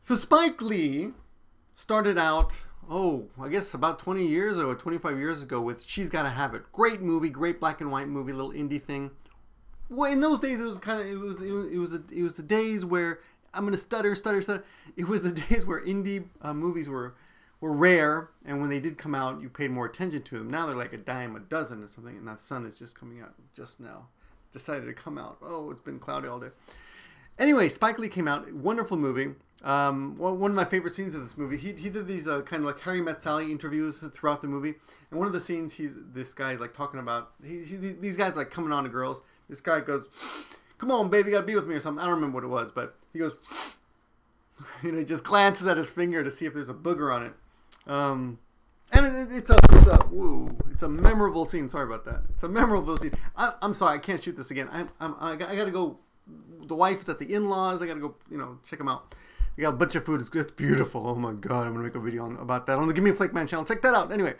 So Spike Lee started out, I guess about 20 years or 25 years ago with She's Gotta Have It. Great movie, great black and white movie, little indie thing. Well, in those days, it was the days where I'm gonna stutter. It was the days where indie movies were rare, and when they did come out, you paid more attention to them. Now they're like a dime a dozen or something, and that Sun is just coming out just now. Decided to come out. Oh, it's been cloudy all day. Anyway, Spike Lee came out. Wonderful movie. One of my favorite scenes of this movie. He did these kind of like Harry Met Sally interviews throughout the movie, and one of the scenes, this guy's like talking about these guys like coming on to girls. This guy goes, "Come on, baby, you gotta be with me," or something. I don't remember what it was, but he goes, he just glances at his finger to see if there's a booger on it. And it's a memorable scene. Sorry about that. It's a memorable scene. I'm sorry, I can't shoot this again. I gotta go. The wife is at the in-laws. I gotta go, check them out. They got a bunch of food. It's beautiful. Oh my god, I'm gonna make a video about that on the Gimmeabreakman channel. Check that out. Anyway,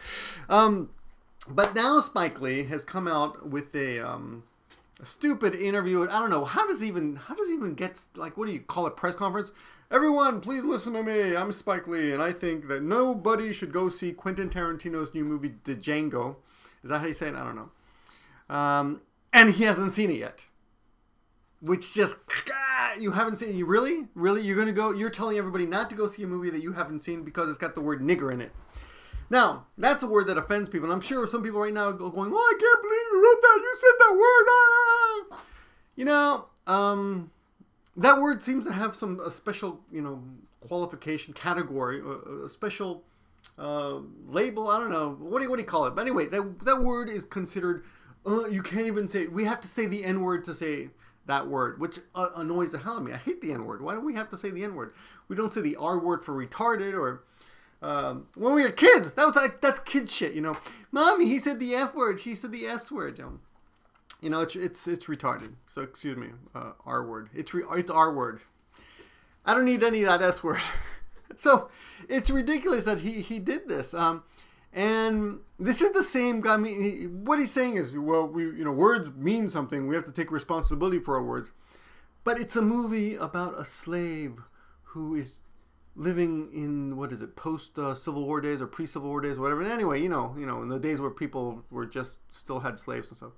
but now Spike Lee has come out with a stupid interview. I don't know how does he even get, like, what do you call it, press conference? Everyone, please listen to me. I'm Spike Lee, and I think that nobody should go see Quentin Tarantino's new movie, Django. Is that how you say it? I don't know. And he hasn't seen it yet. Which just, you haven't seen it? You really? You're going to go, you're telling everybody not to go see a movie that you haven't seen because it's got the word nigger in it. Now, that's a word that offends people. And I'm sure some people right now are going, oh, I can't believe you wrote that. You said that word. That word seems to have a special, qualification, category, a special label. I don't know. What do you call it? But anyway, that word is considered, you can't even say, we have to say the N-word to say that word, which annoys the hell out of me. I hate the N-word. Why do we have to say the N-word? We don't say the R-word for retarded, or when we were kids, that's kid shit, Mommy, he said the F-word, she said the S-word. It's retarded. So excuse me, R-word. It's R-word. I don't need any of that S-word. So it's ridiculous that he did this. And this is the same guy. I mean, what he's saying is, well, words mean something. We have to take responsibility for our words. But it's a movie about a slave who is living in, what is it, post Civil War days or pre-Civil War days, or whatever. And anyway, in the days where people were still had slaves and stuff.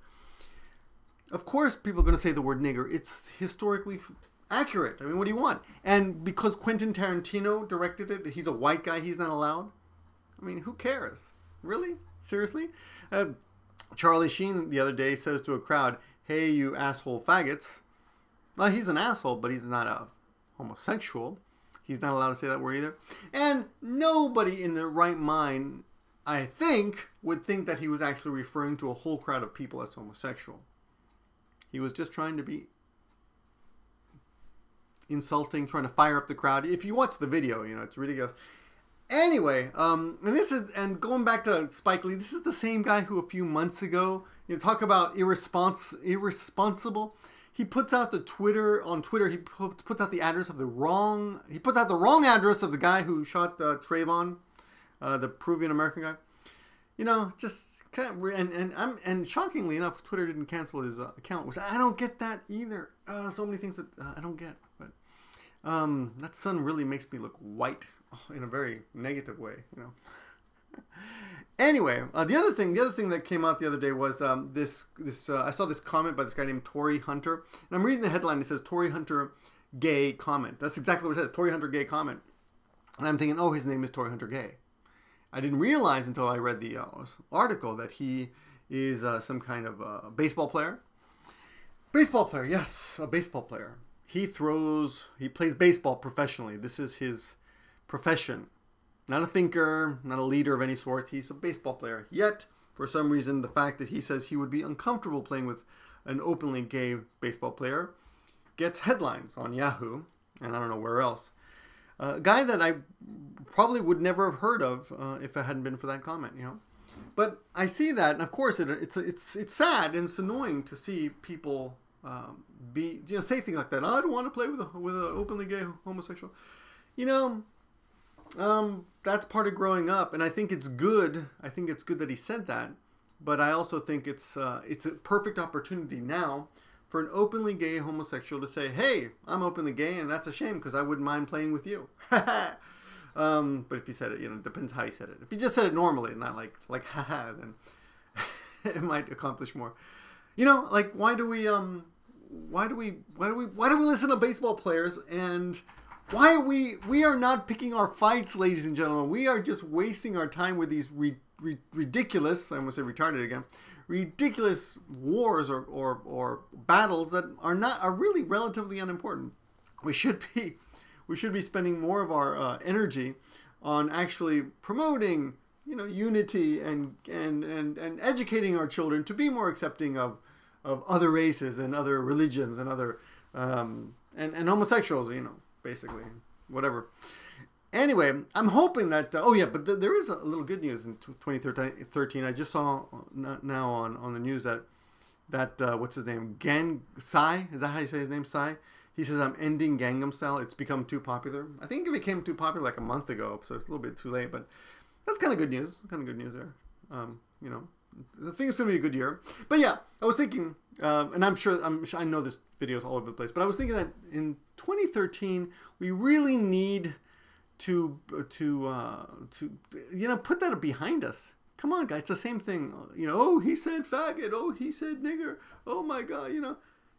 Of course, people are going to say the word nigger. It's historically accurate. I mean, what do you want? And because Quentin Tarantino directed it, he's a white guy, he's not allowed. I mean, who cares? Really? Seriously? Charlie Sheen the other day says to a crowd, "Hey, you asshole faggots." Well, he's an asshole, but he's not a homosexual. He's not allowed to say that word either. And nobody in their right mind, I think, would think that he was actually referring to a whole crowd of people as homosexual. He was just trying to be insulting, trying to fire up the crowd. If you watch the video, it's ridiculous. Anyway, and going back to Spike Lee, this is the same guy who a few months ago, talk about irresponsible. He puts out on Twitter, he puts out the address of the wrong address of the guy who shot Trayvon, the Peruvian American guy. Just kind of, and shockingly enough, Twitter didn't cancel his account, which I don't get that either. So many things that I don't get, but that sun really makes me look white in a very negative way, Anyway, the other thing that came out the other day was I saw this comment by this guy named Tory Hunter, and I'm reading the headline. It says Tory Hunter gay comment. That's exactly what it says. Tory Hunter gay comment, and I'm thinking, oh, his name is Tory Hunter gay. I didn't realize until I read the article that he is some kind of baseball player. Baseball player, yes, a baseball player. He plays baseball professionally. This is his profession. Not a thinker, not a leader of any sort. He's a baseball player. Yet, for some reason, the fact that he says he would be uncomfortable playing with an openly gay baseball player gets headlines on Yahoo, and I don't know where else. A guy that I probably would never have heard of if it hadn't been for that comment, But I see that, and of course, it's sad and it's annoying to see people say things like that. I don't want to play with an openly gay homosexual. That's part of growing up, and I think it's good. I think it's good that he said that, but I also think it's a perfect opportunity now for an openly gay homosexual to say, "Hey, I'm openly gay, and that's a shame because I wouldn't mind playing with you." But if you said it, it depends how you said it. If you just said it normally, not like haha, then it might accomplish more. Like why do we listen to baseball players, and why we are not picking our fights, ladies and gentlemen. We are just wasting our time with these ridiculous, I almost say retarded again, ridiculous wars or battles that are really relatively unimportant. We should be spending more of our energy on actually promoting unity and educating our children to be more accepting of other races and other religions and other and homosexuals, basically, whatever. Anyway, I'm hoping that but there is a little good news in 2013. I just saw now on the news that what's his name, Psy, is that how you say his name, Psy? He says, "I'm ending Gangnam Style. It's become too popular." I think it became too popular like a month ago, so it's a little bit too late, but that's kind of good news. There. I think it's going to be a good year. But yeah, I was thinking, and I know this video is all over the place, but I was thinking that in 2013, we really need to put that behind us. Come on, guys, it's the same thing. Oh, he said faggot. Oh, he said nigger. Oh my God,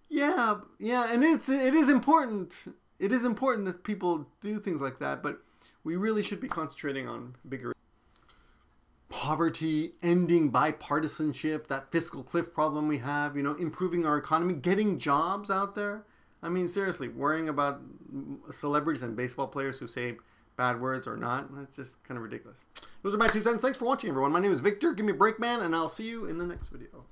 Yeah, and it is important. It is important that people do things like that, but we really should be concentrating on bigger poverty, ending bipartisanship, that fiscal cliff problem we have, improving our economy, getting jobs out there. I mean, seriously, worrying about celebrities and baseball players who say bad words or not, that's just kind of ridiculous. Those are my 2 cents. Thanks for watching, everyone. My name is Victor. Give me a break, man, and I'll see you in the next video.